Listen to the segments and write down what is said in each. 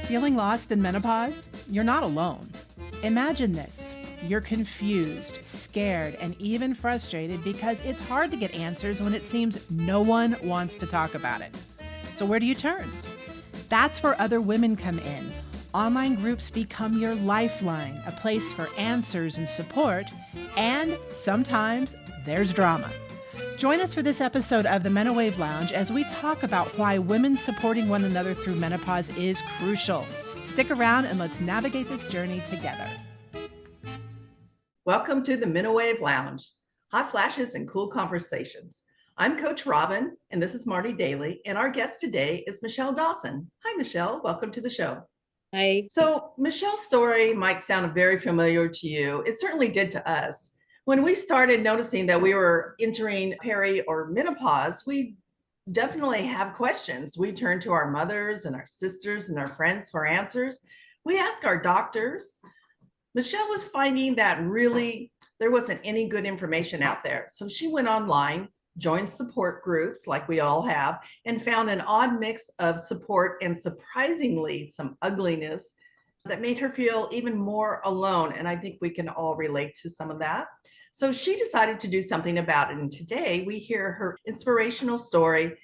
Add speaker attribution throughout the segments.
Speaker 1: Feeling lost in menopause? You're not alone. Imagine this. You're confused, scared, and even frustrated because it's hard to get answers when it seems no one wants to talk about it. So where do you turn? That's where other women come in. Online groups become your lifeline, a place for answers and support, and sometimes there's drama. Join us for this episode of the Menowave Lounge as we talk about why women supporting one another through menopause is crucial. Stick around and let's navigate this journey together.
Speaker 2: Welcome to the Menowave Lounge, hot flashes and cool conversations. I'm Coach Robin, and this is Marti Daly, and our guest today is Michelle Dawson. Hi, Michelle. Welcome to the show.
Speaker 3: Hi.
Speaker 2: So Michelle's story might sound very familiar to you. It certainly did to us. When we started noticing that we were entering peri or menopause, we definitely have questions. We turn to our mothers and our sisters and our friends for answers. We ask our doctors. Michelle was finding that really there wasn't any good information out there. So she went online, joined support groups like we all have, and found an odd mix of support and surprisingly some ugliness that made her feel even more alone. And I think we can all relate to some of that. So she decided to do something about it. And today we hear her inspirational story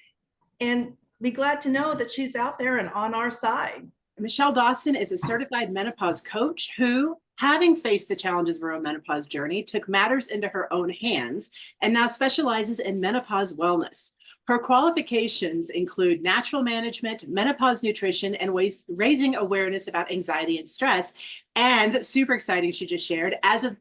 Speaker 2: and be glad to know that she's out there and on our side.
Speaker 4: Michelle Dawson is a certified menopause coach who, having faced the challenges of her own menopause journey, took matters into her own hands and now specializes in menopause wellness. Her qualifications include natural management, menopause nutrition, and raising awareness about anxiety and stress. And super exciting, she just shared, as of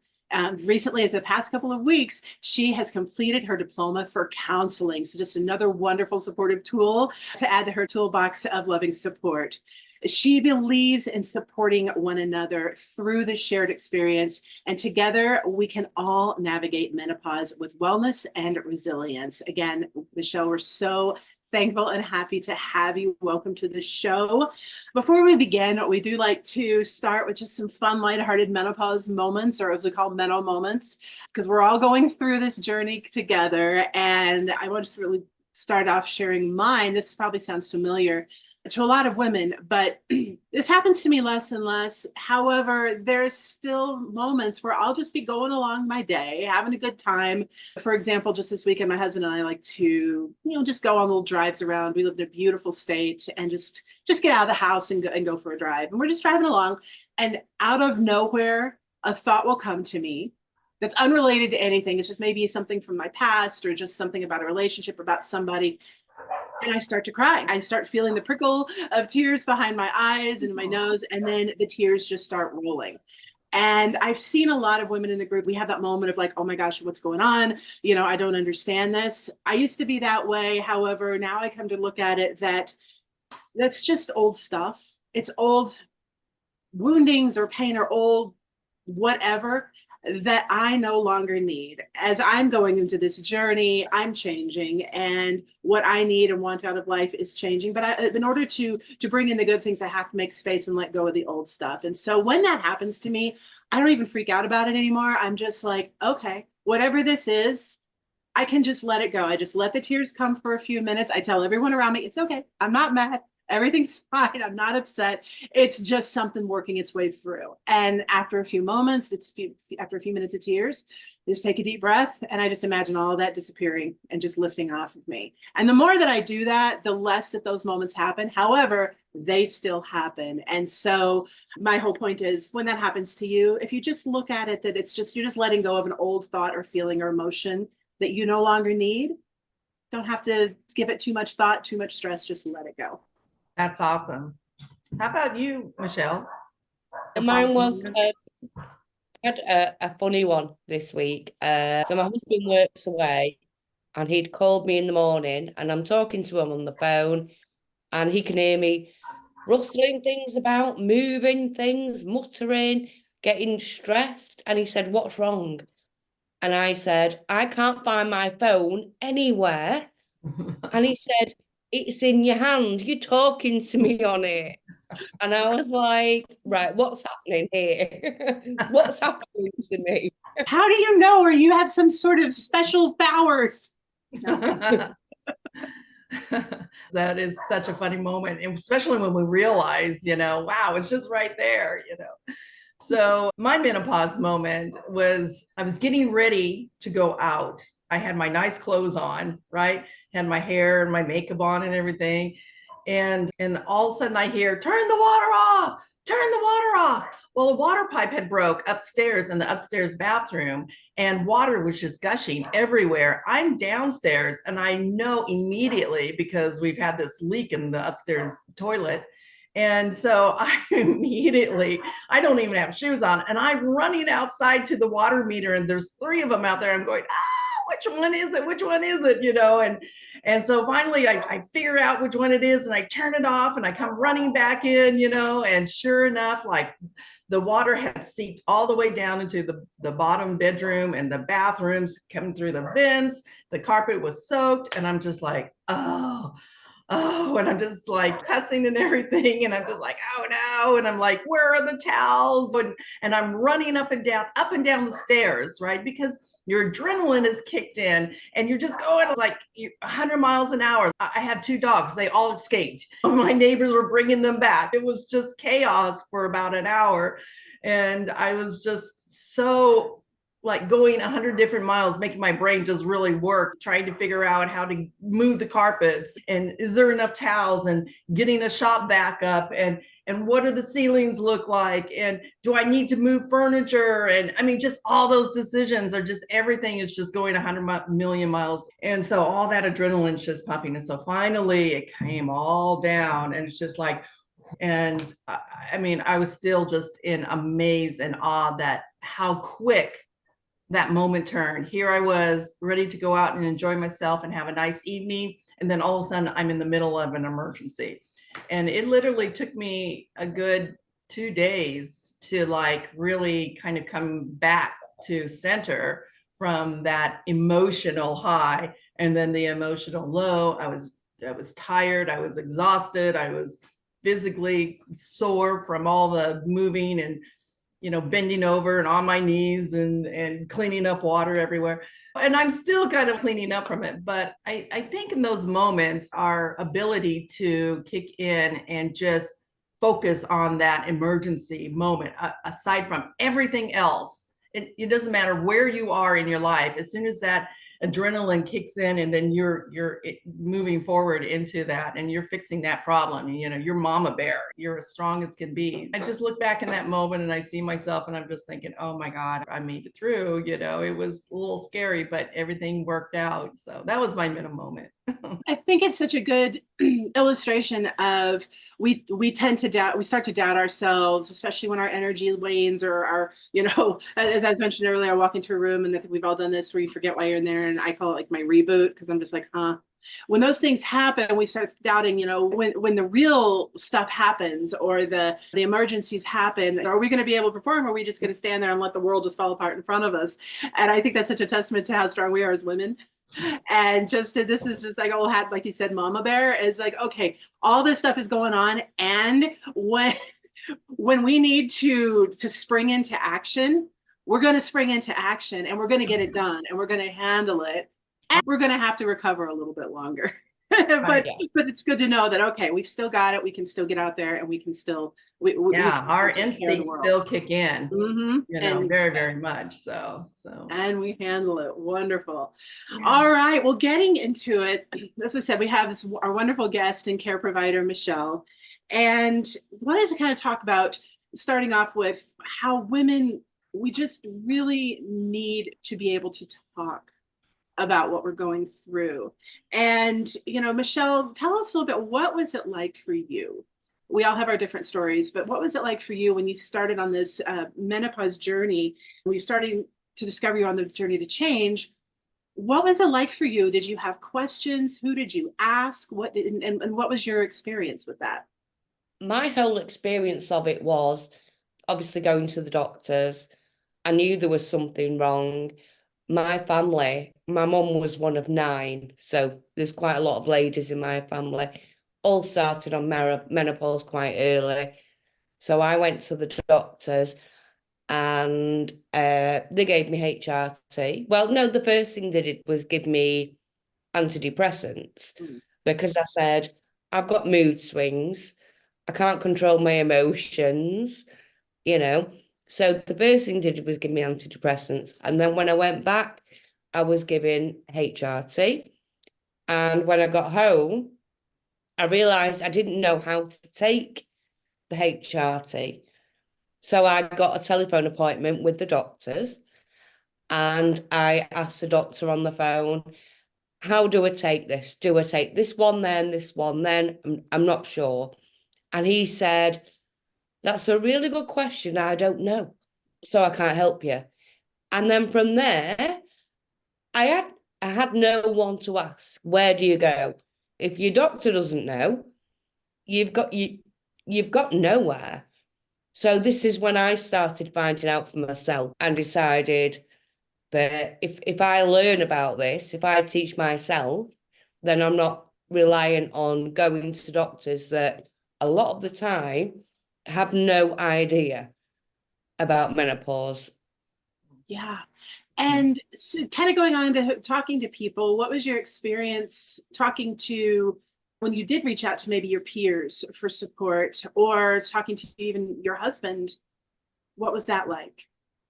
Speaker 4: recently, as the past couple of weeks, she has completed her diploma for counseling. So just another wonderful supportive tool to add to her toolbox of loving support. She believes in supporting one another through the shared experience, and together we can all navigate menopause with wellness and resilience. Again, Michelle, we're so thankful and happy to have you. Welcome to the show. Before we begin, we do like to start with just some fun, lighthearted menopause moments, or as we call Meno moments, because we're all going through this journey together. And I want to really start off sharing mine. This probably sounds familiar to a lot of women, but this happens to me less and less. However, there's still moments where I'll just be going along my day, having a good time. For example, just this weekend, my husband and I like to, just go on little drives around. We live in a beautiful state and just get out of the house and go for a drive. And we're just driving along, and out of nowhere, a thought will come to me that's unrelated to anything. It's just maybe something from my past or just something about a relationship or about somebody. And I start to cry. I start feeling the prickle of tears behind my eyes and my nose, and then the tears just start rolling. And I've seen a lot of women in the group. We have that moment of like, oh my gosh, what's going on? I don't understand this. I used to be that way. However, now I come to look at it that's just old stuff. It's old woundings or pain or old whatever that I no longer need. As I'm going into this journey, I'm changing, and what I need and want out of life is changing. But in order to bring in the good things, I have to make space and let go of the old stuff. And so when that happens to me, I don't even freak out about it anymore. I'm just like, okay, whatever this is, I can just let it go. I just let the tears come for a few minutes. I tell everyone around me, it's okay. I'm not mad. Everything's fine. I'm not upset. It's just something working its way through. And after a few moments, after a few minutes of tears, just take a deep breath. And I just imagine all of that disappearing and just lifting off of me. And the more that I do that, the less that those moments happen. However, they still happen. And so my whole point is, when that happens to you, if you just look at it, that you're just letting go of an old thought or feeling or emotion that you no longer need. Don't have to give it too much thought, too much stress, just let it go.
Speaker 2: That's awesome. How about you, Michelle?
Speaker 3: Mine was, I had a funny one this week. So my husband works away, and he'd called me in the morning, and I'm talking to him on the phone, and he can hear me rustling things about, moving things, muttering, getting stressed. And he said, "What's wrong?" And I said, "I can't find my phone anywhere." And he said, "It's in your hand. You're talking to me on it." And I was like, right, what's happening here? What's happening to me?
Speaker 4: How do you know? Or you have some sort of special powers?
Speaker 2: That is such a funny moment, and especially when we realize, wow, it's just right there. So my menopause moment was I was getting ready to go out. I had my nice clothes on, right? Had my hair and my makeup on and everything. And all of a sudden I hear, turn the water off, turn the water off. Well, the water pipe had broke upstairs in the upstairs bathroom, and water was just gushing everywhere. I'm downstairs and I know immediately, because we've had this leak in the upstairs toilet. And so I don't even have shoes on, and I'm running outside to the water meter, and there's 3 of them out there. I'm going, which one is it? Which one is it? And so finally I figure out which one it is, and I turn it off, and I come running back in, and sure enough, like the water had seeped all the way down into the bottom bedroom and the bathrooms, coming through the vents. The carpet was soaked, and I'm just like, oh, and I'm just like cussing and everything. And I'm just like, oh no. And I'm like, where are the towels? And I'm running up and down the stairs, right? Because your adrenaline is kicked in and you're just going like 100 miles an hour. I had 2 dogs. They all escaped. My neighbors were bringing them back. It was just chaos for about an hour. And I was just so like going 100 different miles, making my brain just really work, trying to figure out how to move the carpets, and is there enough towels, and getting a shop back up, and what do the ceilings look like, and do I need to move furniture? And I mean, just all those decisions are just, everything is just going 100 million miles. And so all that adrenaline's just pumping. And so finally it came all down, and it's just like, and I mean, I was still just in amaze and awe that how quick that moment turned. Here I was ready to go out and enjoy myself and have a nice evening. And then all of a sudden I'm in the middle of an emergency. And it literally took me a good 2 days to like really kind of come back to center from that emotional high and then the emotional low. I was tired. I was exhausted. I was physically sore from all the moving and bending over and on my knees and cleaning up water everywhere. And I'm still kind of cleaning up from it. But I think in those moments, our ability to kick in and just focus on that emergency moment, aside from everything else, it doesn't matter where you are in your life, as soon as that adrenaline kicks in, and then you're moving forward into that, and you're fixing that problem. You're mama bear, you're as strong as can be. I just look back in that moment and I see myself, and I'm just thinking, oh my God, I made it through. It was a little scary, but everything worked out. So that was my middle moment.
Speaker 4: I think it's such a good illustration of we tend to doubt, we start to doubt ourselves, especially when our energy wanes, or our, as I mentioned earlier, I walk into a room, and I think we've all done this, where you forget why you're in there, and I call it like my reboot, because I'm just like, when those things happen, we start doubting, when the real stuff happens, or the emergencies happen, are we going to be able to perform, or are we just going to stand there and let the world just fall apart in front of us? And I think that's such a testament to how strong we are as women. And this is just like old hat, like you said, mama bear, is like, okay, all this stuff is going on, and when we need to spring into action, we're going to spring into action, and we're going to get it done, and we're going to handle it, and we're going to have to recover a little bit longer. but it's good to know that, okay, we've still got it. We can still get out there, and we can still
Speaker 2: our instincts still kick in.
Speaker 4: And
Speaker 2: very, very much so.
Speaker 4: And we handle it. Wonderful. All right, well, getting into it, as I said, we have our wonderful guest and care provider, Michelle, and wanted to kind of talk about, starting off with, how women, we just really need to be able to talk about what we're going through. And, Michelle, tell us a little bit, what was it like for you? We all have our different stories, but what was it like for you when you started on this menopause journey, when you're starting to discover you're on the journey to change? What was it like for you? Did you have questions? Who did you ask? And what was your experience with that?
Speaker 3: My whole experience of it was obviously going to the doctors. I knew there was something wrong. My family, my mum was one of 9, so there's quite a lot of ladies in my family, all started on menopause quite early. So I went to the doctors, and they gave me HRT. Well, no, the first thing they did was give me antidepressants. because I said, I've got mood swings. I can't control my emotions, you know. So the first thing they did was give me antidepressants. And then when I went back, I was given HRT. And when I got home, I realised I didn't know how to take the HRT. So I got a telephone appointment with the doctors, and I asked the doctor on the phone, how do I take this? Do I take this one then, this one then? I'm not sure. And he said, that's a really good question. I don't know. So I can't help you. And then from there, I had I had no one to ask. Where do you go? If your doctor doesn't know, you've got nowhere. So this is when I started finding out for myself and decided that if I learn about this, if I teach myself, then I'm not reliant on going to doctors that a lot of the time have no idea about menopause.
Speaker 4: Yeah. And so kind of going on to talking to people, what was your experience talking to when you did reach out to maybe your peers for support or talking to even your husband? What was that like?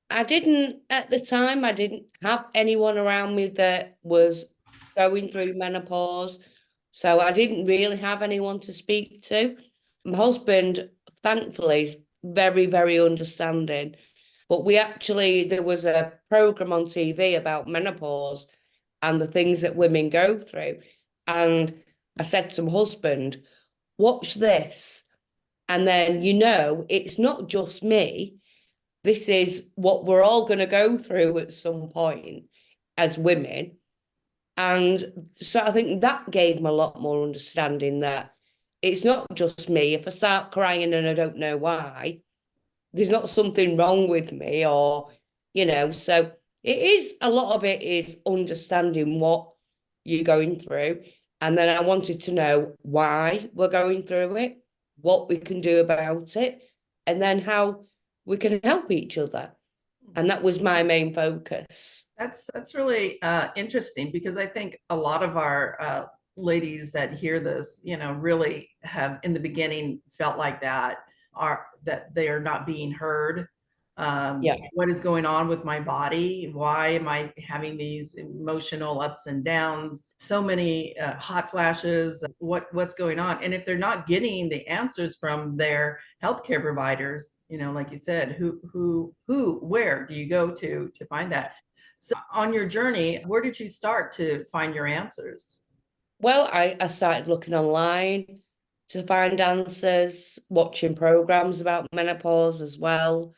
Speaker 3: At the time, I didn't have anyone around me that was going through menopause. So I didn't really have anyone to speak to. My husband, thankfully, is very, very understanding. But there was a program on TV about menopause and the things that women go through. And I said to my husband, watch this. And then, it's not just me. This is what we're all going to go through at some point as women. And so I think that gave me a lot more understanding that it's not just me. If I start crying and I don't know why, there's not something wrong with me, so a lot of it is understanding what you're going through. And then I wanted to know why we're going through it, what we can do about it, and then how we can help each other. And that was my main focus.
Speaker 2: That's really interesting, because I think a lot of our ladies that hear this, really have in the beginning felt like that they are not being heard.
Speaker 3: Yeah.
Speaker 2: What is going on with my body? Why am I having these emotional ups and downs? So many hot flashes. What's going on? And if they're not getting the answers from their healthcare providers, like you said, where do you go to find that? So on your journey, where did you start to find your answers?
Speaker 3: Well, I started looking online to find answers, watching programs about menopause as well.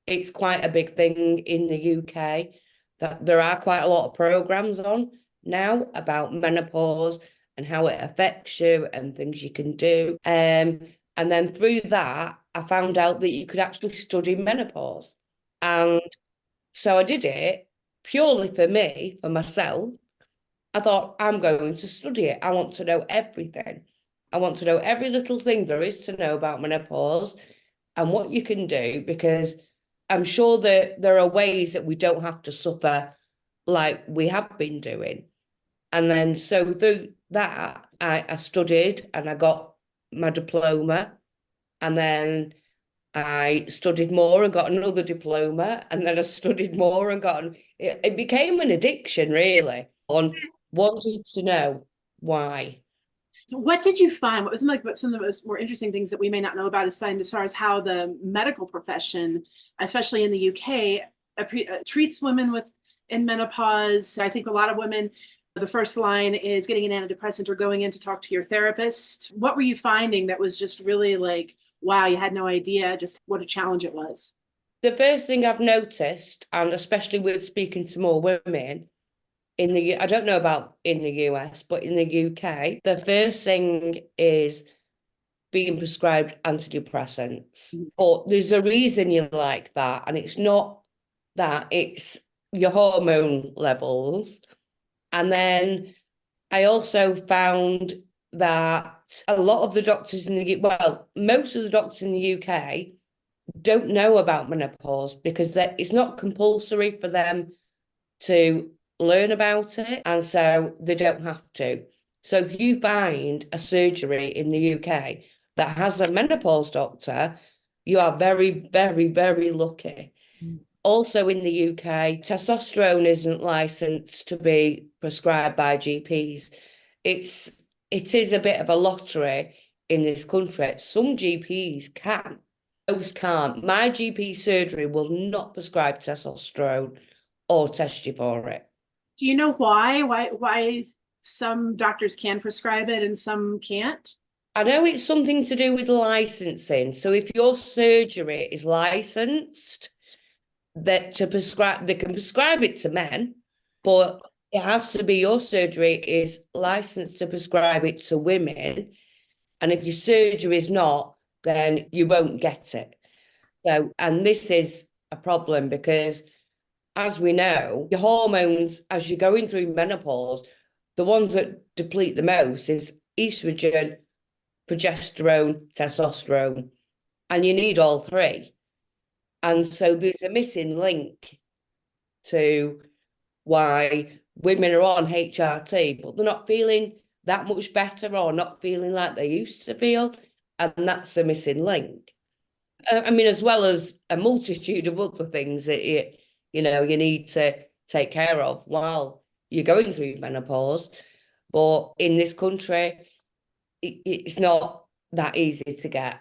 Speaker 3: It's quite a big thing in the UK that there are quite a lot of programs on now about menopause and how it affects you and things you can do. And then through that, I found out that you could actually study menopause. And so I did it purely for me, for myself. I thought, I'm going to study it. I want to know everything. I want to know every little thing there is to know about menopause and what you can do, because I'm sure that there are ways that we don't have to suffer like we have been doing. And then so through that, I studied and I got my diploma. And then I studied more and got another diploma. And then I studied more and it became an addiction, really, on wanting to know why.
Speaker 4: What did you find? What was some of the more interesting things that we may not know about is find as far as how the medical profession, especially in the UK, treats women in menopause. I think a lot of women, the first line is getting an antidepressant or going in to talk to your therapist. What were you finding that was just really like, wow, you had no idea just what a challenge it was?
Speaker 3: The first thing I've noticed, and especially with speaking to more women, I don't know about in the US, but in the UK, the first thing is being prescribed antidepressants. But there's a reason you like that, and it's not that, it's your hormone levels. And then I also found that a lot of the doctors most of the doctors in the UK don't know about menopause because it's not compulsory for them to learn about it, and so they don't have to. So if you find a surgery in the UK that has a menopause doctor, you are very, very, very lucky. Also in the UK, testosterone isn't licensed to be prescribed by GPs. It is a bit of a lottery in this country. Some GPs can, most can't. My GP surgery will not prescribe testosterone or test you for it.
Speaker 4: Do you know why? Why some doctors can prescribe it and some can't?
Speaker 3: I know it's something to do with licensing. So if your surgery is licensed, that to prescribe, they can prescribe it to men, but it has to be your surgery is licensed to prescribe it to women. And if your surgery is not, then you won't get it. So, and this is a problem because, as we know, your hormones, as you're going through menopause, the ones that deplete the most is estrogen, progesterone, testosterone, and you need all three. And so there's a missing link to why women are on HRT, but they're not feeling that much better or not feeling like they used to feel. And that's a missing link. I mean, as well as a multitude of other things that you need to take care of while you're going through menopause. But in this country, it's not that easy to get.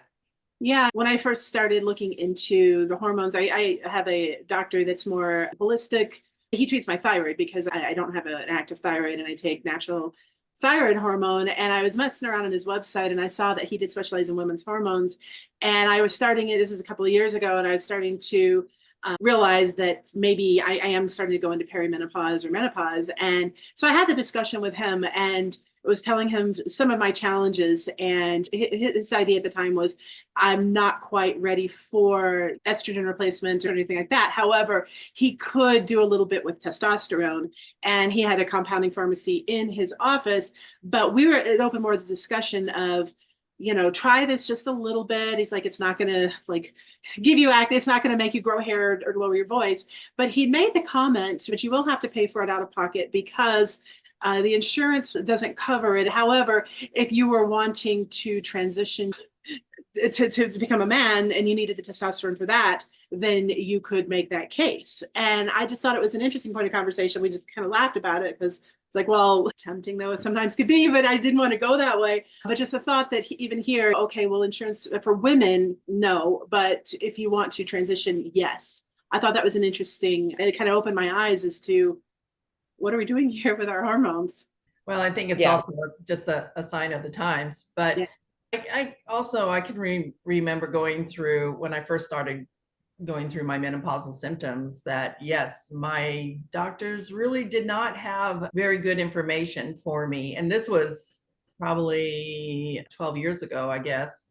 Speaker 4: Yeah, when I first started looking into the hormones, I have a doctor that's more holistic. He treats my thyroid because I don't have an active thyroid and I take natural thyroid hormone. And I was messing around on his website and I saw that he did specialize in women's hormones. And I was starting it, this was a couple of years ago, and I was starting to realize that maybe I am starting to go into perimenopause or menopause. And so I had the discussion with him and was telling him some of my challenges. And his idea at the time was, I'm not quite ready for estrogen replacement or anything like that. However, he could do a little bit with testosterone. And he had a compounding pharmacy in his office. But it opened more the discussion of, try this just a little bit. He's like, it's not going to give you acne. It's not going to make you grow hair or lower your voice. But he made the comment, but you will have to pay for it out of pocket because the insurance doesn't cover it. However, if you were wanting to transition to become a man and you needed the testosterone for that, then you could make that case. And I just thought it was an interesting point of conversation. We just kind of laughed about it because it's like, well, tempting though it sometimes could be, but I didn't want to go that way. But just the thought that even here, okay, well, insurance for women, no, but if you want to transition, yes. I thought that was an interesting, it kind of opened my eyes as to what are we doing here with our hormones?
Speaker 2: Well, I think it's also just a sign of the times, but I can remember going through when I first started going through my menopausal symptoms that yes, my doctors really did not have very good information for me. And this was probably 12 years ago, I guess,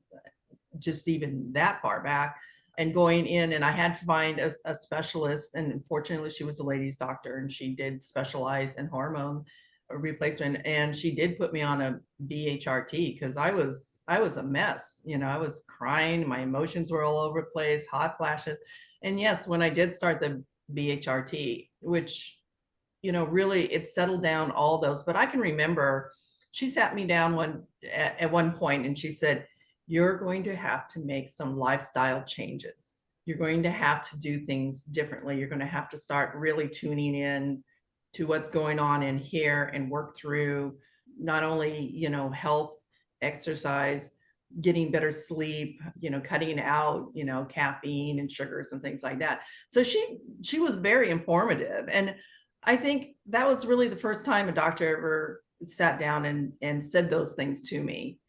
Speaker 2: just even that far back. And going in, and I had to find a specialist. And unfortunately, she was a ladies' doctor and she did specialize in hormone replacement. And she did put me on a BHRT because I was a mess. I was crying. My emotions were all over the place, hot flashes. And yes, when I did start the BHRT, which, really it settled down all those. But I can remember she sat me down at one point and she said, you're going to have to make some lifestyle changes. You're going to have to do things differently. You're going to have to start really tuning in to what's going on in here and work through not only, health, exercise, getting better sleep, cutting out, caffeine and sugars and things like that. So she was very informative. And I think that was really the first time a doctor ever sat down and said those things to me.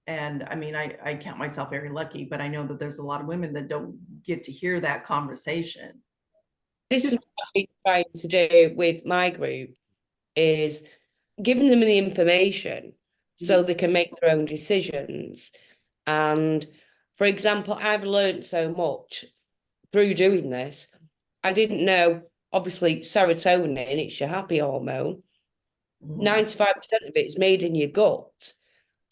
Speaker 2: And I mean, I count myself very lucky, but I know that there's a lot of women that don't get to hear that conversation.
Speaker 3: This is what I'm trying to do with my group is giving them the information so they can make their own decisions. And for example, I've learned so much through doing this. I didn't know, obviously, serotonin, it's your happy hormone. 95% of it is made in your gut.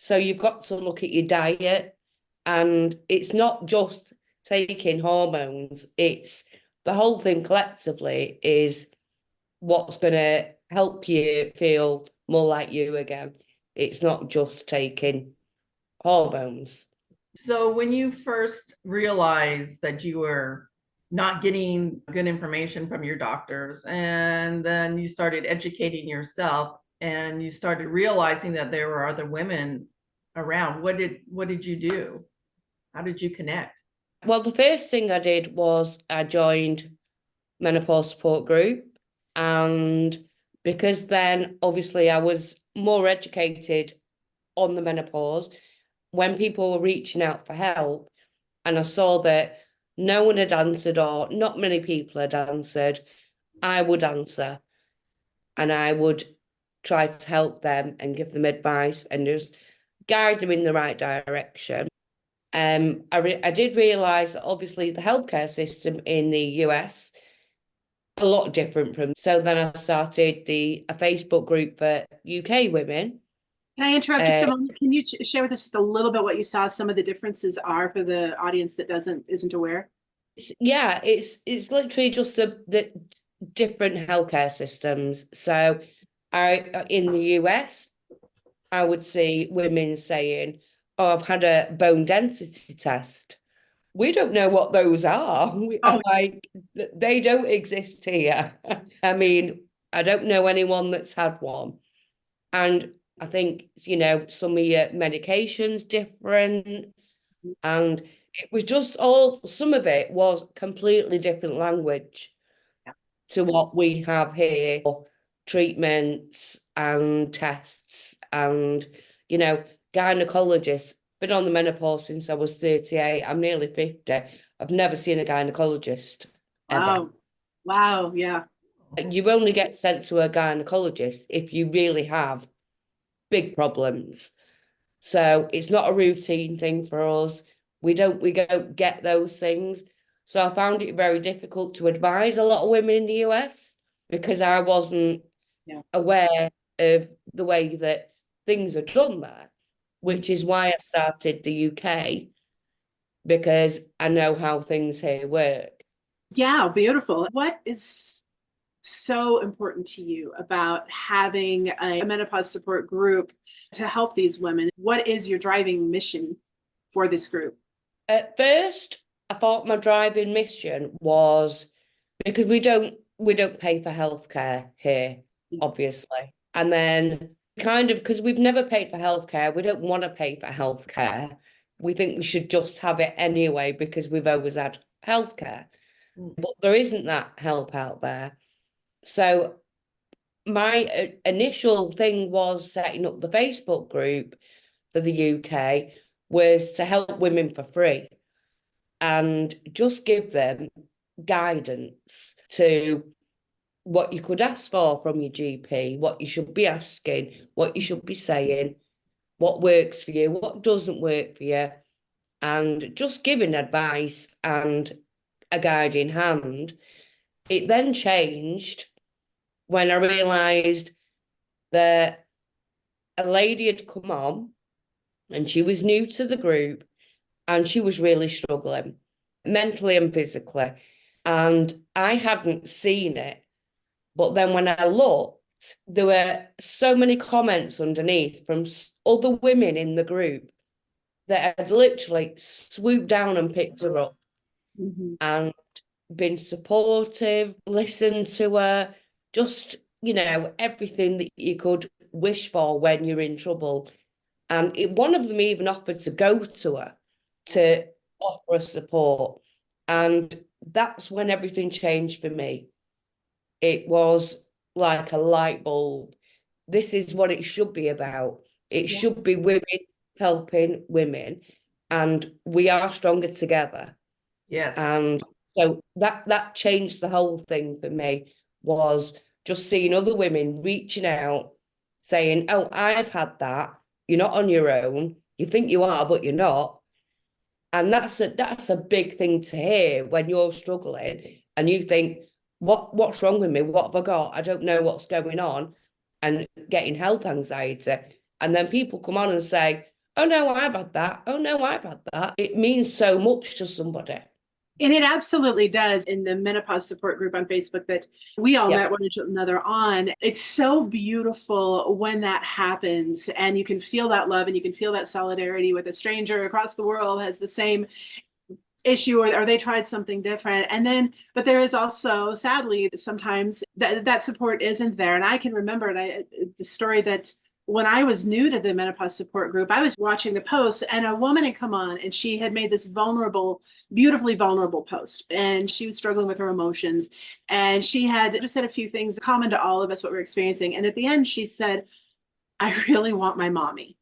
Speaker 3: So you've got to look at your diet, and it's not just taking hormones, it's the whole thing collectively is what's going to help you feel more like you again. It's not just taking hormones.
Speaker 2: So when you first realized that you were not getting good information from your doctors, and then you started educating yourself and you started realizing that there were other women around, what did you do? How did you connect?
Speaker 3: Well, the first thing I did was I joined menopause support group, and because then obviously I was more educated on the menopause, when people were reaching out for help and I saw that no one had answered or not many people had answered, I would answer and I would try to help them and give them advice and just guide them in the right direction. I did realise that obviously the healthcare system in the US a lot different from. So then I started a Facebook group for UK women.
Speaker 4: Can I interrupt just a moment? Can you share with us just a little bit what you saw some of the differences are for the audience that isn't aware?
Speaker 3: Yeah, it's literally just the different healthcare systems. So in the US, I would see women saying, "Oh, I've had a bone density test." We don't know what those are. I'm like, they don't exist here. I mean, I don't know anyone that's had one. And I think, some of your medications different. And it was just some of it was completely different language to what we have here, treatments and tests and, gynecologists. Been on the menopause since I was 38. I'm nearly 50. I've never seen a gynecologist ever.
Speaker 4: Wow. Wow. Yeah.
Speaker 3: You only get sent to a gynecologist if you really have big problems. So it's not a routine thing for us. We don't get those things. So I found it very difficult to advise a lot of women in the US because I wasn't aware of the way that things are done there, which is why I started the UK, because I know how things here work.
Speaker 4: Yeah, beautiful. What is so important to you about having a menopause support group to help these women? What is your driving mission for this group?
Speaker 3: At first, I thought my driving mission was because we don't pay for healthcare here, obviously. And then kind of because we've never paid for healthcare, we don't want to pay for healthcare. We think we should just have it anyway because we've always had healthcare. But there isn't that help out there. So my initial thing was setting up the Facebook group for the UK was to help women for free and just give them guidance to what you could ask for from your GP, what you should be asking, what you should be saying, what works for you, what doesn't work for you, and just giving advice and a guiding hand. It then changed when I realised that a lady had come on and she was new to the group and she was really struggling mentally and physically. And I hadn't seen it. But then when I looked, there were so many comments underneath from other women in the group that had literally swooped down and picked her up and been supportive, listened to her, just, everything that you could wish for when you're in trouble. And one of them even offered to go to her to offer her support. And that's when everything changed for me. It was like a light bulb. This is what it should be about. It should be women helping women, and we are stronger together.
Speaker 2: Yes.
Speaker 3: And so that changed the whole thing for me, was just seeing other women reaching out, saying, "Oh, I've had that. You're not on your own. You think you are, but you're not." And that's a big thing to hear when you're struggling and you think, what's wrong with me? What have I got? I don't know what's going on, and getting health anxiety. And then people come on and say, "Oh no, I've had that. Oh no, I've had that." It means so much to somebody.
Speaker 4: And it absolutely does. In the menopause support group on Facebook that we all met one another on, it's so beautiful when that happens and you can feel that love and you can feel that solidarity with a stranger across the world has the same issue or they tried something different. And then, but there is also, sadly, sometimes that support isn't there. And I can remember the story that when I was new to the menopause support group, I was watching the posts and a woman had come on and she had made this vulnerable, beautifully vulnerable post. And she was struggling with her emotions. And she had just said a few things common to all of us, what we're experiencing. And at the end, she said, I really want my mommy.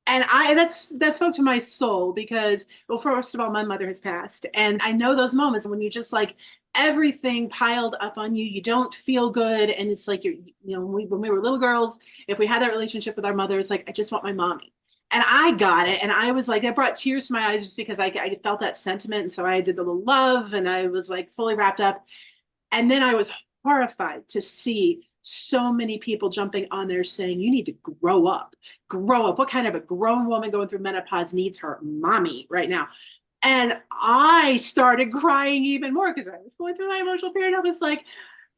Speaker 4: And that spoke to my soul because, well, first of all, my mother has passed. And I know those moments when you just like everything piled up on you, you don't feel good. And it's like, when we were little girls, if we had that relationship with our mother, it's like, I just want my mommy. And I got it. And I was like, that brought tears to my eyes just because I felt that sentiment. And so I did the little love and I was like fully wrapped up. And then I was horrified to see so many people jumping on there saying, you need to grow up. Grow up. What kind of a grown woman going through menopause needs her mommy right now? And I started crying even more because I was going through my emotional period. I was like,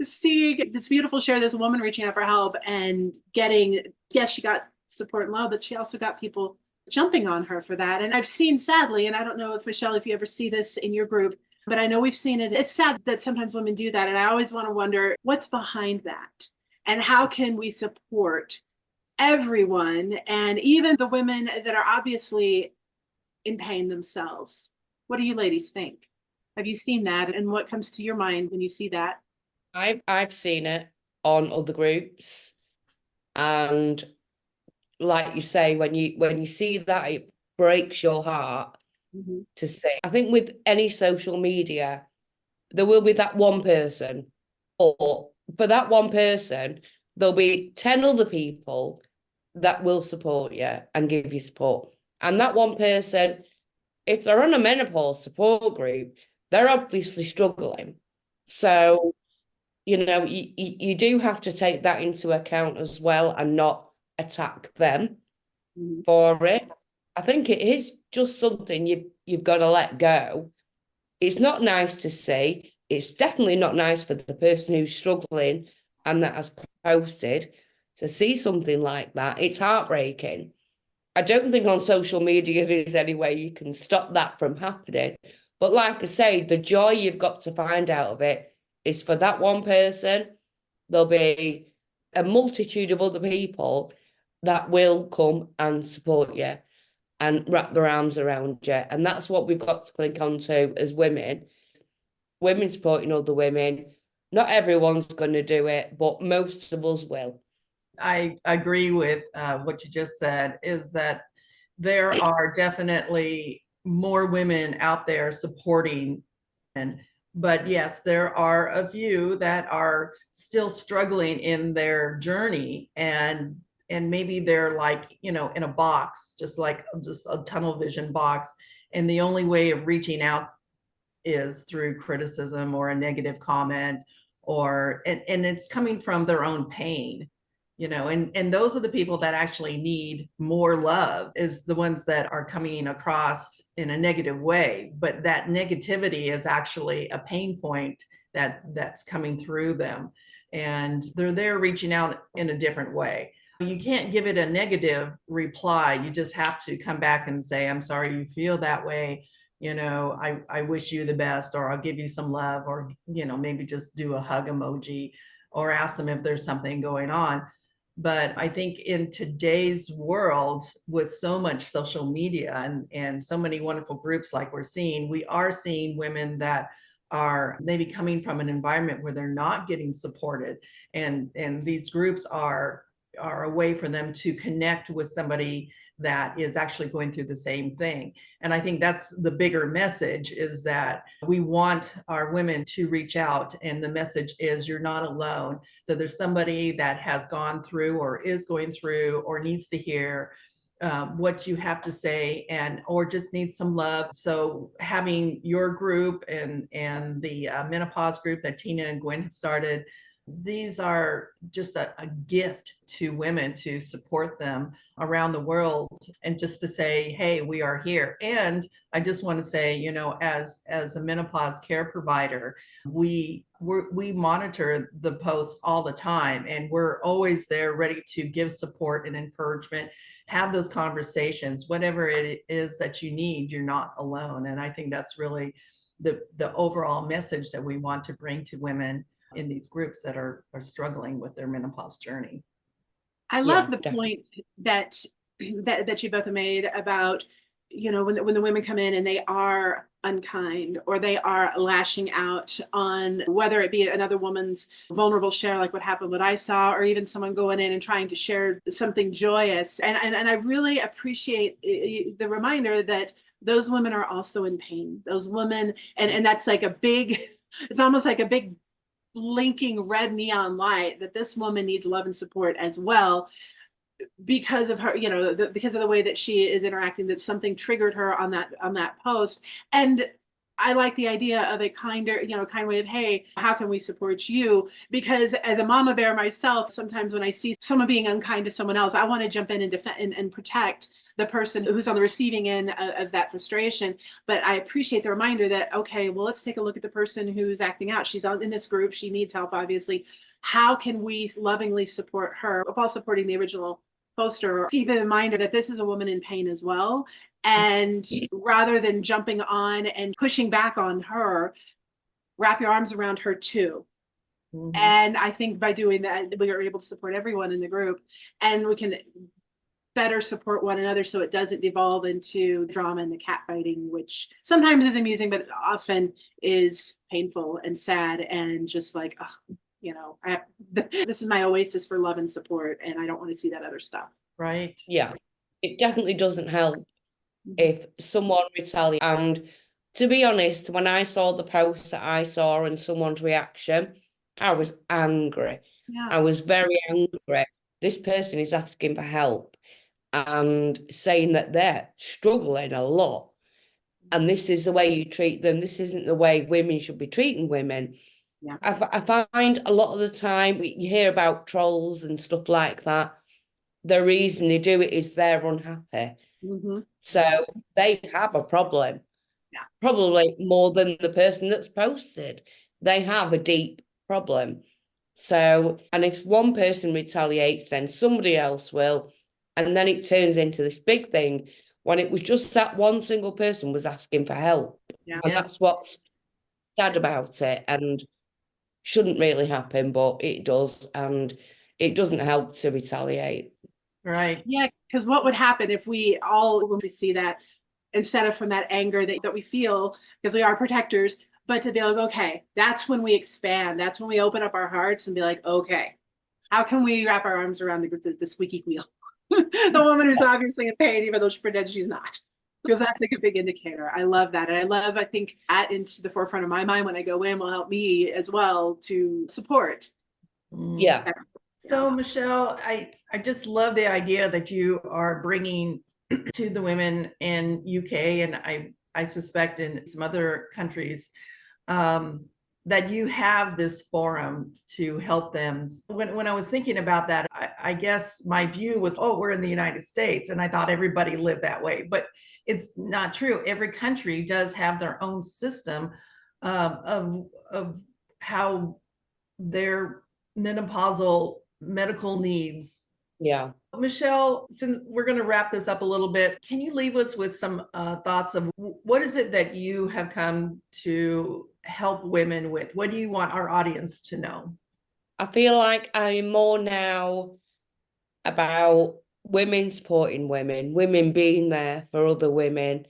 Speaker 4: seeing this beautiful share, this woman reaching out for help and getting, yes, she got support and love, but she also got people jumping on her for that. And I've seen, sadly, and I don't know if Michelle, if you ever see this in your group, but I know we've seen it. It's sad that sometimes women do that. And I always want to wonder what's behind that and how can we support everyone and even the women that are obviously in pain themselves. What do you ladies think? Have you seen that? And what comes to your mind when you see that?
Speaker 3: I've seen it on other groups. And like you say, when you see that, it breaks your heart to see. I think with any social media, there will be that one person, or for that one person, there'll be 10 other people that will support you and give you support. And that one person, if they're on a menopause support group, they're obviously struggling. So, you do have to take that into account as well and not attack them for it. I think it is just something you've got to let go. It's not nice to see. It's definitely not nice for the person who's struggling and that has posted to see something like that. It's heartbreaking. I don't think on social media there's any way you can stop that from happening. But like I say, the joy you've got to find out of it is for that one person. There'll be a multitude of other people that will come and support you and wrap their arms around you. And that's what we've got to click onto as women. Women supporting other women. Not everyone's going to do it, but most of us will.
Speaker 2: I agree with what you just said, is that there are definitely more women out there supporting men. But yes, there are a few that are still struggling in their journey and maybe they're like, in a box, just a tunnel vision box. And the only way of reaching out is through criticism or a negative comment and it's coming from their own pain, and those are the people that actually need more love, is the ones that are coming across in a negative way. But that negativity is actually a pain point that's coming through them. And they're there reaching out in a different way. You can't give it a negative reply. You just have to come back and say, I'm sorry you feel that way. I wish you the best, or I'll give you some love, or, maybe just do a hug emoji or ask them if there's something going on. But I think in today's world, with so much social media and so many wonderful groups like we are seeing women that are maybe coming from an environment where they're not getting supported. And these groups are a way for them to connect with somebody that is actually going through the same thing. And I think that's the bigger message, is that we want our women to reach out. And the message is, you're not alone, that there's somebody that has gone through or is going through or needs to hear what you have to say, or just needs some love. So having your group and the menopause group that Tina and Gwen started, these are just a gift to women to support them around the world, and just to say, hey, we are here. And I just want to say, you know, as a menopause care provider, we monitor the posts all the time, and we're always there ready to give support and encouragement, have those conversations. Whatever it is that you need, you're not alone. And I think that's really the overall message that we want to bring to women in these groups that are struggling with their menopause journey.
Speaker 4: I love the
Speaker 3: definitely.
Speaker 4: point that you both have made about, you know, when the women come in and they are unkind or they are lashing out on, whether it be another woman's vulnerable share, like what I saw, or even someone going in and trying to share something joyous. And I really appreciate the reminder that those women are also in pain. Those women, and that's like a big, it's almost like a big blinking red neon light that this woman needs love and support as well, because of her, you know, because of the way that she is interacting, that something triggered her on that post. And I like the idea of a kinder, you know, kind way of, hey, how can we support you? Because as a mama bear myself, sometimes when I see someone being unkind to someone else, I want to jump in and defend and protect the person who's on the receiving end of that frustration. But I appreciate the reminder that, okay, well, let's take a look at the person who's acting out. She's in this group. She needs help, obviously. How can we lovingly support her while supporting the original poster? Keep in mind that this is a woman in pain as well. And rather than jumping on and pushing back on her, wrap your arms around her too. Mm-hmm. And I think by doing that, we are able to support everyone in the group, and we can better support one another so it doesn't devolve into drama and the catfighting, which sometimes is amusing, but often is painful and sad and just like, oh, you know, this is my oasis for love and support, and I don't want to see that other stuff.
Speaker 2: Right.
Speaker 3: Yeah, it definitely doesn't help if someone retaliates. And to be honest, when I saw the post that I saw and someone's reaction, I was angry.
Speaker 4: Yeah.
Speaker 3: I was very angry. This person is asking for help and saying that they're struggling a lot. And this is the way you treat them. This isn't the way women should be treating women.
Speaker 4: Yeah.
Speaker 3: I find a lot of the time you hear about trolls and stuff like that. The reason they do it is they're unhappy.
Speaker 4: Mm-hmm.
Speaker 3: So they have a problem.
Speaker 4: Yeah.
Speaker 3: Probably more than the person that's posted. They have a deep problem. So, and if one person retaliates, then somebody else will. And then it turns into this big thing when it was just that one single person was asking for help.
Speaker 4: Yeah.
Speaker 3: And that's what's sad about it, and shouldn't really happen, but it does. And it doesn't help to retaliate.
Speaker 2: Right.
Speaker 4: Yeah, because what would happen if we all, when we see that, instead of from that anger that we feel, because we are protectors, but to be like, okay, that's when we expand. That's when we open up our hearts and be like, okay, how can we wrap our arms around the squeaky wheel? The woman who's obviously in pain, even though she pretends she's not. Because that's like a big indicator. I love that. And I think that into the forefront of my mind when I go in will help me as well to support.
Speaker 3: Yeah.
Speaker 2: So Michelle, I just love the idea that you are bringing to the women in UK, and I suspect in some other countries, that you have this forum to help them. When I was thinking about that, I guess my view was, oh, we're in the United States, and I thought everybody lived that way, but it's not true. Every country does have their own system of how their menopausal medical needs.
Speaker 3: Yeah.
Speaker 2: Michelle, since we're going to wrap this up a little bit, can you leave us with some thoughts of what is it that you have come to help women with? What do you want our audience to know?
Speaker 3: I feel like I'm more now about women supporting women, women being there for other women.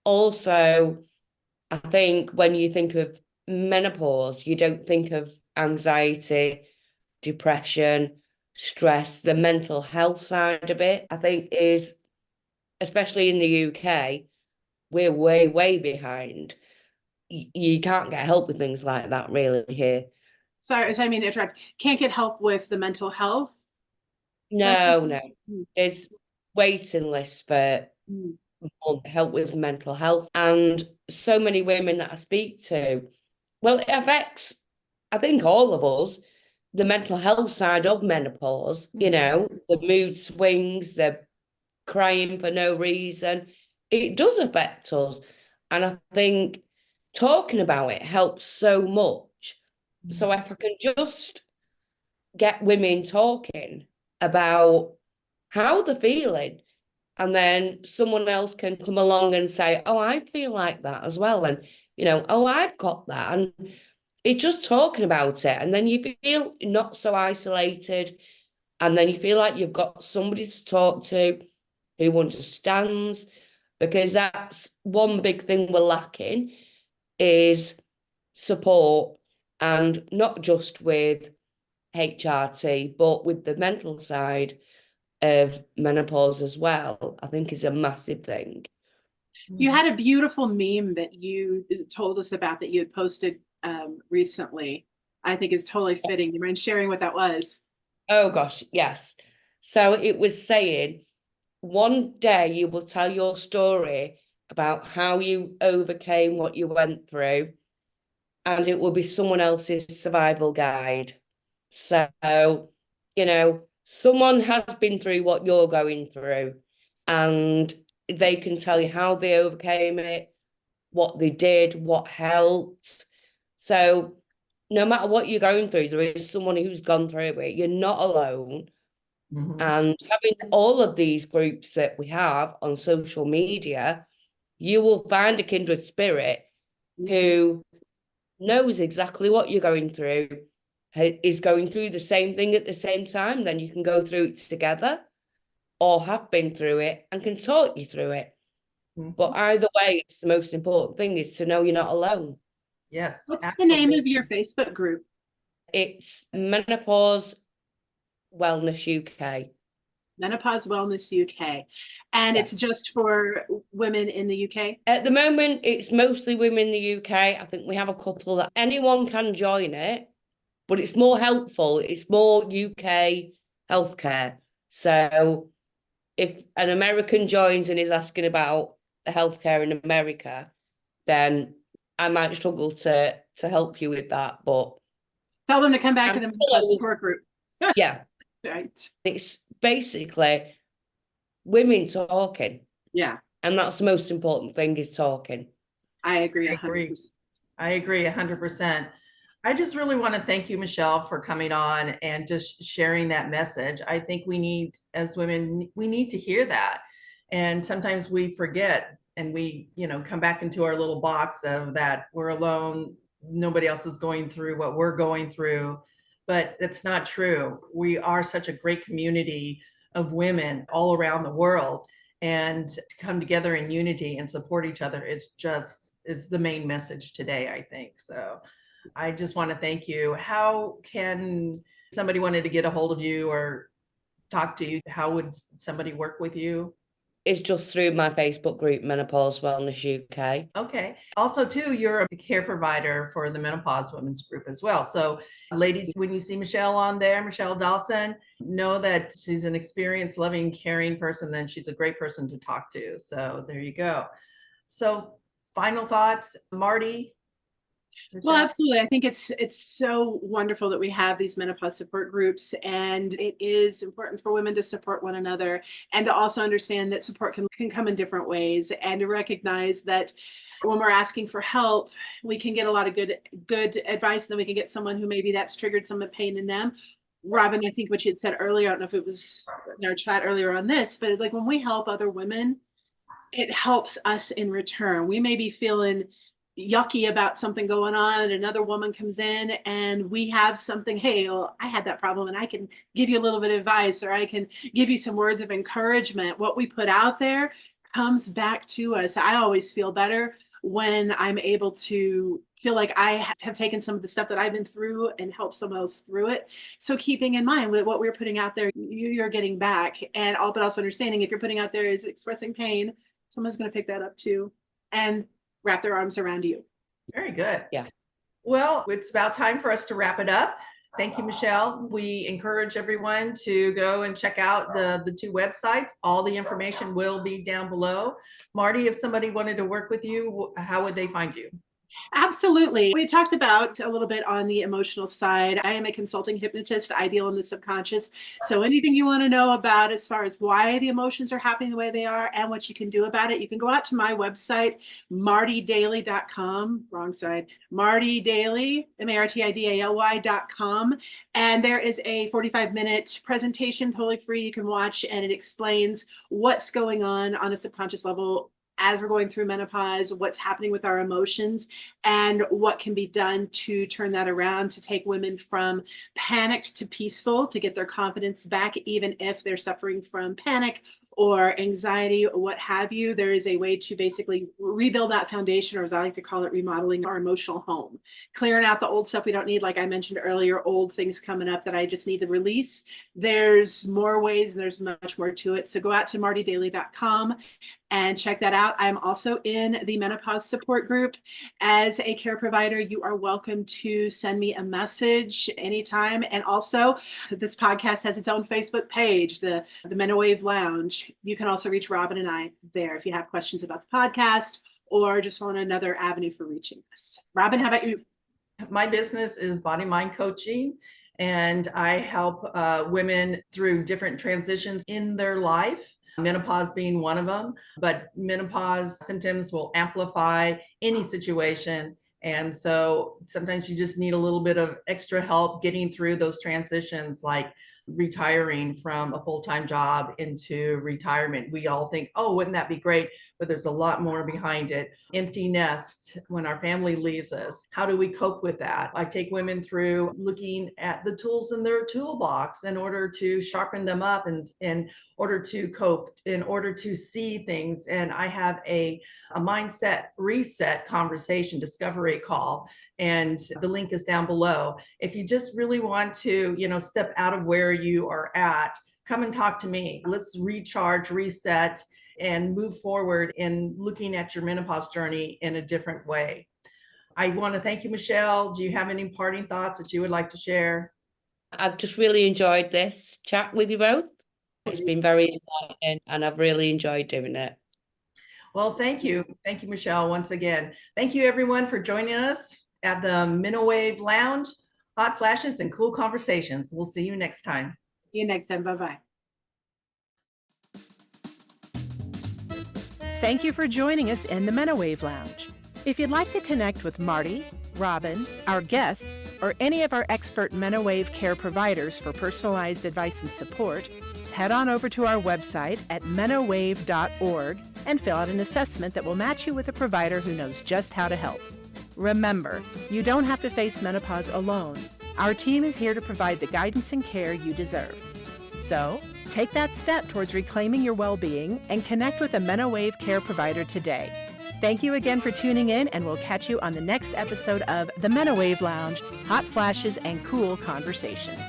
Speaker 3: Also, I think when you think of menopause, you don't think of anxiety, depression, stress, the mental health side of it. I think is, especially in the UK, we're way, way behind. You can't get help with things like that really here.
Speaker 4: Sorry, I mean to interrupt. Can't get help with the mental health?
Speaker 3: No. There's waiting lists for help with mental health. And so many women that I speak to, well, it affects, I think, all of us, the mental health side of menopause, you know, the mood swings, the crying for no reason, it does affect us. And I think talking about it helps so much. So if I can just get women talking about how they're feeling, and then someone else can come along and say, oh, I feel like that as well. And, you know, oh, I've got that. And it's just talking about it. And then you feel not so isolated. And then you feel like you've got somebody to talk to who understands, because that's one big thing we're lacking is support, and not just with HRT, but with the mental side of menopause as well, I think is a massive thing.
Speaker 4: You had a beautiful meme that you told us about that you had posted recently. I think is totally fitting. You mind sharing what that was?
Speaker 3: Oh gosh, yes. So it was saying, one day you will tell your story about how you overcame what you went through, and it will be someone else's survival guide. So, you know, someone has been through what you're going through, and they can tell you how they overcame it, what they did, what helped. So, no matter what you're going through, there is someone who's gone through it. You're not alone.
Speaker 2: Mm-hmm.
Speaker 3: And having all of these groups that we have on social media, you will find a kindred spirit who knows exactly what you're going through, is going through the same thing at the same time. Then you can go through it together, or have been through it and can talk you through it.
Speaker 2: Mm-hmm.
Speaker 3: But either way, it's the most important thing is to know you're not alone.
Speaker 2: Yes.
Speaker 4: What's
Speaker 2: absolutely.
Speaker 4: the name of your Facebook group?
Speaker 3: It's Menopause Wellness UK.
Speaker 4: Menopause Wellness UK. And
Speaker 3: Yeah.
Speaker 4: it's just for women in the UK?
Speaker 3: At the moment, it's mostly women in the UK. I think we have a couple that anyone can join it, but it's more helpful. It's more UK healthcare. So if an American joins and is asking about the healthcare in America, then I might struggle to help you with that. But
Speaker 4: Tell them to come back to the menopause support group.
Speaker 3: Yeah.
Speaker 4: Right.
Speaker 3: It's basically women talking.
Speaker 4: Yeah.
Speaker 3: And that's the most important thing, is talking.
Speaker 4: I agree 100%.
Speaker 2: I agree 100%. I just really want to thank you, Michelle, for coming on and just sharing that message. I think we need, as women, we need to hear that. And sometimes we forget, and we, you know, come back into our little box of that we're alone. Nobody else is going through what we're going through, but it's not true. We are such a great community of women all around the world, and to come together in unity and support each other is the main message today, I think. So I just want to thank you. How can somebody wanted to get a hold of you or talk to you? How would somebody work with you?
Speaker 3: It's just through my Facebook group, Menopause Wellness UK.
Speaker 2: Okay. Also, too, you're a care provider for the Menopause Women's Group as well. So, ladies, when you see Michelle on there, Michelle Dawson, know that she's an experienced, loving, caring person. Then she's a great person to talk to. So, there you go. So, final thoughts, Marti?
Speaker 4: Well, absolutely. I think it's so wonderful that we have these menopause support groups, and it is important for women to support one another, and to also understand that support can come in different ways, and to recognize that when we're asking for help, we can get a lot of good advice, and then we can get someone who maybe that's triggered some pain in them. Robin, I think what you had said earlier, I don't know if it was in our chat earlier on this, but it's like when we help other women, it helps us in return. We may be feeling yucky about something going on, and another woman comes in and we have something, hey, well, I had that problem and I can give you a little bit of advice, or I can give you some words of encouragement. What we put out there comes back to us. I always feel better when I'm able to feel like I have taken some of the stuff that I've been through and helped someone else through it. So keeping in mind with what we're putting out there, you're getting back, and all, but also understanding if you're putting out there is expressing pain, someone's going to pick that up too and wrap their arms around you.
Speaker 2: Very good.
Speaker 3: Yeah.
Speaker 2: Well, it's about time for us to wrap it up. Thank you, Michelle. We encourage everyone to go and check out the two websites. All the information will be down below. Marti, if somebody wanted to work with you, how would they find you?
Speaker 4: Absolutely. We talked about a little bit on the emotional side. I am a consulting hypnotist. I deal in the subconscious. So anything you want to know about as far as why the emotions are happening the way they are and what you can do about it, you can go out to my website, martidaly.com, wrong side, Marti Daly, martidaly.com. And there is a 45-minute presentation, totally free, you can watch, and it explains what's going on a subconscious level as we're going through menopause, what's happening with our emotions, and what can be done to turn that around, to take women from panicked to peaceful, to get their confidence back, even if they're suffering from panic or anxiety or what have you. There is a way to basically rebuild that foundation, or as I like to call it, remodeling our emotional home, clearing out the old stuff we don't need. Like I mentioned earlier, old things coming up that I just need to release. There's more ways and there's much more to it. So go out to martidaly.com and check that out. I'm also in the menopause support group. As a care provider, you are welcome to send me a message anytime. And also, this podcast has its own Facebook page, the Menowave Lounge. You can also reach Robin and I there if you have questions about the podcast or just want another avenue for reaching us. Robin, how about you?
Speaker 2: My business is Body Mind Coaching, and I help women through different transitions in their life. Menopause being one of them, but menopause symptoms will amplify any situation. And so sometimes you just need a little bit of extra help getting through those transitions, like retiring from a full-time job into retirement. We all think, oh, wouldn't that be great? But there's a lot more behind it. Empty nest when our family leaves us. How do we cope with that? I take women through looking at the tools in their toolbox in order to sharpen them up and in order to cope, in order to see things. And I have a mindset reset conversation discovery call, and the link is down below. If you just really want to, step out of where you are at, come and talk to me. Let's recharge, reset, and move forward in looking at your menopause journey in a different way. I want to thank you, Michelle. Do you have any parting thoughts that you would like to share?
Speaker 3: I've just really enjoyed this chat with you both. It's been very enlightening and I've really enjoyed doing it.
Speaker 2: Well, thank you. Thank you, Michelle, once again. Thank you, everyone, for joining us at the Menowave Lounge. Hot flashes and cool conversations. We'll see you next time.
Speaker 4: See you next time. Bye-bye.
Speaker 1: Thank you for joining us in the Menowave Lounge. If you'd like to connect with Marti, Robin, our guests, or any of our expert Menowave care providers for personalized advice and support, head on over to our website at menowave.org and fill out an assessment that will match you with a provider who knows just how to help. Remember, you don't have to face menopause alone. Our team is here to provide the guidance and care you deserve. So, take that step towards reclaiming your well-being and connect with a Menowave care provider today. Thank you again for tuning in, and we'll catch you on the next episode of the Menowave Lounge, Hot Flashes and Cool Conversations.